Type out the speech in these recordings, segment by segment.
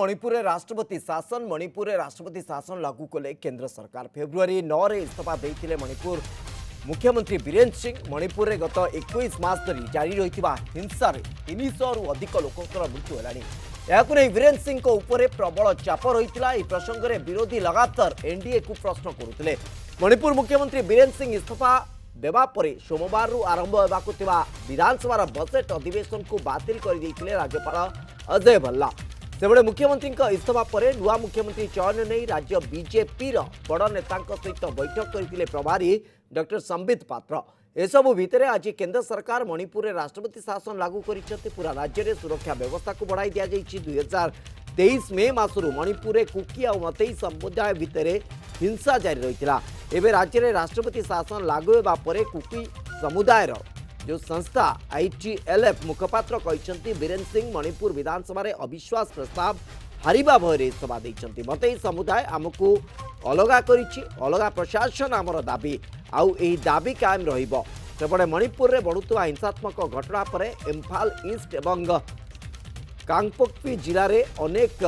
मणिपुर राष्ट्रपति शासन लागू कले केंद्र सरकार फेब्रुआरी 9 रे इस्तीफा देते मणिपुर मुख्यमंत्री बीरेन्द्र सिंह मणिपुर में गत 21 मास धरी जारी रही हिंसा 300 रु अधिक लोकंर मृत्यु है। बीरेन्द्र सिंह उपर प्रबल चाप रही प्रसंग में विरोधी लगातार एनडीए को प्रश्न करुले। मणिपुर मुख्यमंत्री बीरेन्द्र सिंह इस्तीफा देवा परे सोमवार आरंभ होगा विधानसभा बजेट अधिवेशन को बातिल कर राज्यपाल अजय भल्ला। सेबड़े मुख्यमंत्री इस्तीफा पर नुआ मुख्यमंत्री चयन नहीं राज्य बीजेपी बड़ नेता सहित बैठक करते प्रभारी डॉक्टर संबित पात्र। एसबू भितर आज केंद्र सरकार मणिपुर में राष्ट्रपति शासन लागू कर पूरा राज्य में सुरक्षा व्यवस्था को बढ़ाई दि जाए। 2023 मे मासरू मणिपुर में कुकी और मतई समुदाय भितर हिंसा जारी रही है। राज्य में राष्ट्रपति शासन लागू होगा पर कुकी समुदायर जो संस्था ITLF मुखपात्र कहते बीरेन्द्र सिंह मणिपुर विधानसभा में अविश्वास प्रस्ताव हारिबा भय इस्तीफा देते। मतई समुदाय आमको अलगा अलगा प्रशासन आमर दाबी आउ एही दाबी कायम रहिबो। सेपटे मणिपुर में बढ़ुवा हिंसात्मक घटना पर इम्फाल ईस्ट एवं कांगपोक्पी जिले में अनेक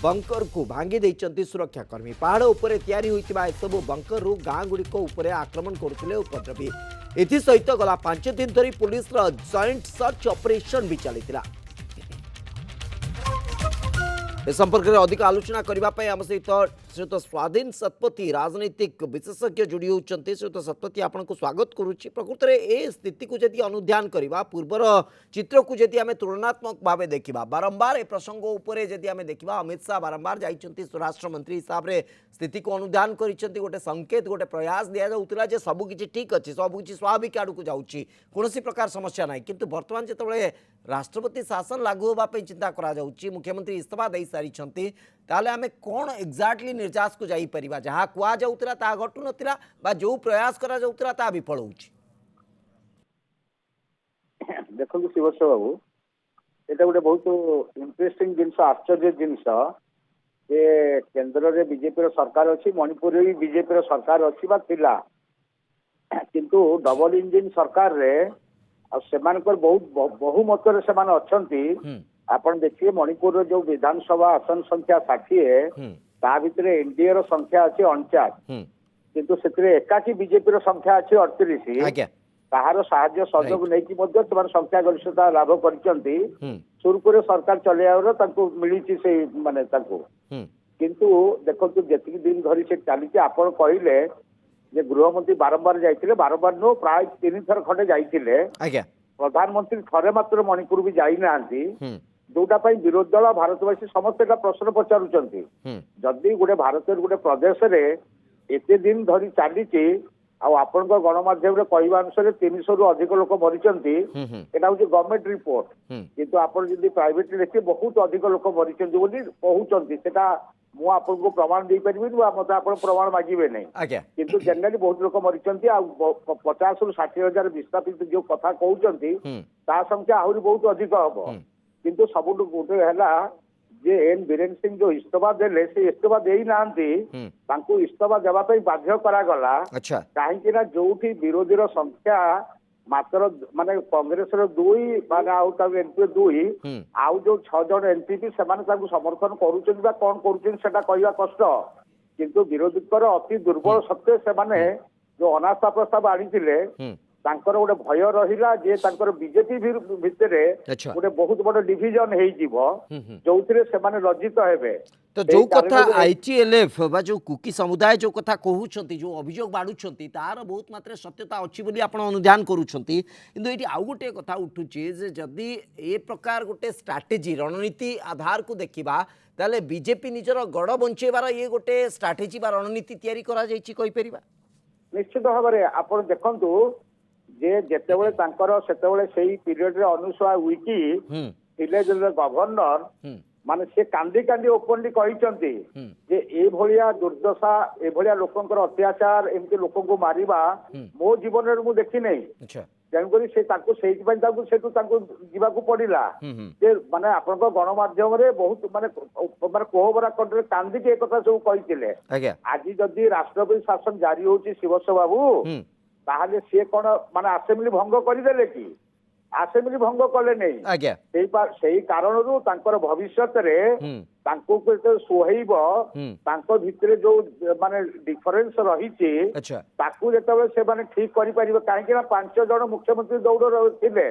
बंकर को भांगी देइचंती सुरक्षाकर्मी। पहाड़ उपर तैयारी होइतिबा एसबु बंकर रु गाँ गुड़िक उपर आक्रमण करुथिले उपद्रवी। एसहित गला 5 दिन धरी पुलिस जॉइंट सर्च ऑपरेशन भी चलीथिला। ए संपर्क में अधिक आलोचना करने आम सहित श्रीयुत स्वाधीन शतपथी राजनीतिक विशेषज्ञ जोड़ी होती। श्रीयुत शतपथी आपन को स्वागत करुच्ची। प्रकृत में ए स्थिति को जदि अनुध्यान करवा पूर्वर चित्र को जदि आम तुलनात्मक भाव देखा बारंबार ए प्रसंग उपर जदि आम देखा अमित शाह बारंबार जाइछंती स्वराष्ट्र मंत्री हिसाब से स्थिति को अनुध्यान करिसेंती। गोटे संकेत गोटे प्रयास दिया जाउतिला जे सब किछि ठीक अछि सब किछि स्वाभाविक आड़ को जाउछि कोनोसी प्रकार समस्या नाही। किंतु वर्तमान जेतबेले राष्ट्रपति शासन लागू होबा पे चिंता करा जाउछि मुख्यमंत्री इस्तीफा दे सारिछंती ताले आमे कोन एक्जाक्टली निर्जास को जाई परिबा जहा कुआ जाउतिला ता घटु नतिला बा जो प्रयास करा जाउतिला ता विफल होउछि। देखो शिवस्व बाबू एटा गोटे बहुत इंटरेस्टिंग जिनस आश्चर्य जिनस जे केंद्र रे बीजेपी सरकार अच्छी मणिपुर भी बीजेपी सरकार अच्छी थिला किंतु डबल इंजिन सरकार रे बहुत बहुमत अच्छी आपन देखिए मणिपुर जो विधानसभा आसन संख्या 60 ता भितर एनडीए संख्या अच्छी 49 किंतु से एकाकी बीजेपी संख्या अच्छी 38 ताहार साहाय्य सहयोग नहीं संख्या गरिष्ठता लाभ करछंती सुरखुरे सरकार चलेयावर मिली से माने किंतु देखो जेतिक दिन धरी से चली आपण कहले जे गृहमंत्री बारंबार जाइए बारंबार नो प्राय 3 थर खंडे जाइए प्रधानमंत्री थरे मात्र मणिपुर भी जाई नांती जोटा विरोधी दल भारतवासी समस्त प्रश्न पचारुचंती जदि गोटे भारत गोटे प्रदेश रे एते दिन धरी चली आपण गणमाध्यम कहवा अनुसार 300 रु अधिक लोक मरीचंती एटा हूँ गवर्नमेंट रिपोर्ट किंतु आपण जदि प्राइवेट देखिए बहुत अधिक लोक मरीचंती बोली कहउचंती सेटा मु आपन को प्रमाण दे परिबे मत आपण प्रमाण मागिबे नहीं किंतु जनरली बहुत लोक मरीचंती 50 रु 60 हजार विस्थापित जो कथा कहउचंती ता संख्या आहुरी बहुत अधिक हबो किंतु सबुठ गोटे है जे एन बीरेन्द्र सिंह जो इस्तीफा देले से इस्तीफा देई नांती तांको इस्तीफा देबा पई बाध्य करागला कहीं जोठी विरोधी संख्या मात्र माने कांग्रेस रो 2 माने आउट ऑफ एमपी 2 आउ जो 6 जन एमपी से समर्थन करूछन बा कोन करूछन सेटा कहवा कष्ट किंतु विरोधी कर अति दुर्बल सत्ते से माने जो अनास्था प्रस्ताव आनिथिले तांकर गोटे भय रहिला जे तांकर बीजेपी भितरे गोटे बहुत बड़ डिविजन हेई जीवो जोथिरे से माने लज्जित हेबे। तो जो कथा ITLF बा जो कुकी समुदाय जो कथा कहउछंती जो अभियोग बाडुछंती तार बहुत मात्रा सत्यता अछि बोली आपण अनुध्यान करूछंती किंतु एटी आउ गोटे कथा उठुची जे जदी ए प्रकार गोटे स्ट्रैटेजी रणनीति आधार को देखिबा ताले बीजेपी निजर गड़ बंचेबार ये गोटे स्ट्रैटेजी बा रणनीति तयारी करा जायछि कहि परिबा निश्चित भाबरे आपण देखंतु जे जेतेबेले तांकर सेतेबेले सेही पीरियड रे अनुसुआ विकी थिले जे गवर्नर माने से कांदी कांदी ओपनली कहिचंती जे ए भलिया दुर्दशा ए भलिया लोकंकर अत्याचार एमके लोकंको मारिबा मो जीवन रे मु देखि नै तेणुकरी से जीवाकू पड़ा जे माने आपन गणमाध्यम बहुत माने कोहबरा कंट्रे कांदी एक कथा सब कही आज जदि राष्ट्रपति शासन जारी होची शिवस्व बाबू ताहले सी कौन माने असेंबली भंग करदेले कि असेंबली भंग कले नहीं कारण भविष्य ତାଙ୍କୁ ଯେତେବେଳେ ସୁହେଇବ ତାଙ୍କ ଭିତରେ ଯୋଉ ମାନେ ଡିଫରେନ୍ସ ରହିଛି अच्छा ତାକୁ ଯେତେବେଳେ ସେମାନେ ଠିକ କରିପାରିବେ କାହିଁକି ନା 5 ଜଣ ମୁଖ୍ୟମନ୍ତ୍ରୀ ଦୌଡ ଥିଲେ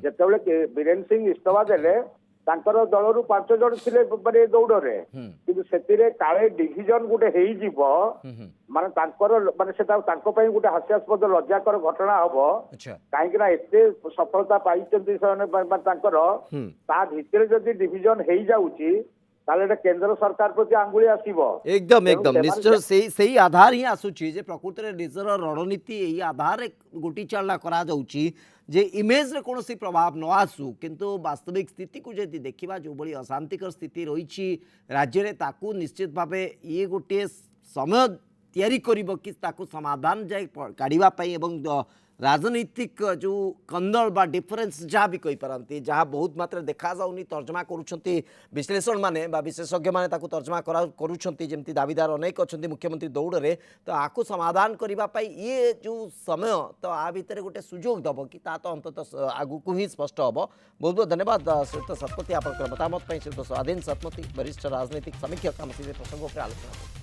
ଯେତେବେଳେ ବୀରେନ୍ଦ୍ର ସିଂ ଇସ୍ତଫା ଦେଲେ ତାଙ୍କର ଦଳରୁ 5 ଜଣ ଥିଲେ ମାନେ ଦୌଡରେ କିନ୍ତୁ ସେଥିରେ କାଳେ ଡିଭିଜନ ଗୋଟେ ହେଇଯିବ ମାନେ ତାଙ୍କର ମାନେ ସେଟା ତାଙ୍କ ପାଇଁ ଗୋଟେ ହାସ୍ୟାସ୍ପଦ ଲଜ୍ଜାକର ଘଟଣା ହବ अच्छा କାହିଁକି ନା ଏତେ ସଫଳତା ପାଇଛନ୍ତି ସେମାନେ ତାଙ୍କର ତା ଭିତରେ ଯଦି ଡିଭିଜନ ହେଇଯାଉଛି ତାହେଲେ ଏଟା କେନ୍ଦ୍ର ସରକାର ପ୍ରତି ଆଙ୍ଗୁଳି ଆସିବ एकदम ତେଣୁ एकदम ସେମାନେ निश्चय से आधार ही आसूची जे प्रकृत में निजर रणनीति यही आधार गोटी चालना करा जाउची जे इमेज रे कौन प्रभाव न आसू किंतु वास्तविक स्थिति को जदि देखा जो बड़ी अशांतिकर स्थिति रही राज्य रे ताकू निश्चित भाव ये गोटे समय तैयारी करिबो कि ताकू समाधान जाए काढ़िबा पई एवं राजनीतिक जो कंदल बा डिफरेंस जहाँ भी कही पारती जहाँ बहुत मात्रा देखा जाऊनी तर्जमा करुँच विश्लेषण माने बा विशेषज्ञ माने ताकू तर्जमा करुँच जमती दाबीदार अनेक अच्छा मुख्यमंत्री दौड़े तो आपको समाधान करने ये जो समय तो आ भितर गोटे सुजोग दब कि ता तो अंत आगू को ही स्पष्ट हम बहुत बहुत धन्यवाद श्रीयुत शतपथी आप मतामत श्रीयुत स्वाधीन शतपथी वरिष्ठ राजनीतिक समीक्षक आम से प्रसंग पर आलोचना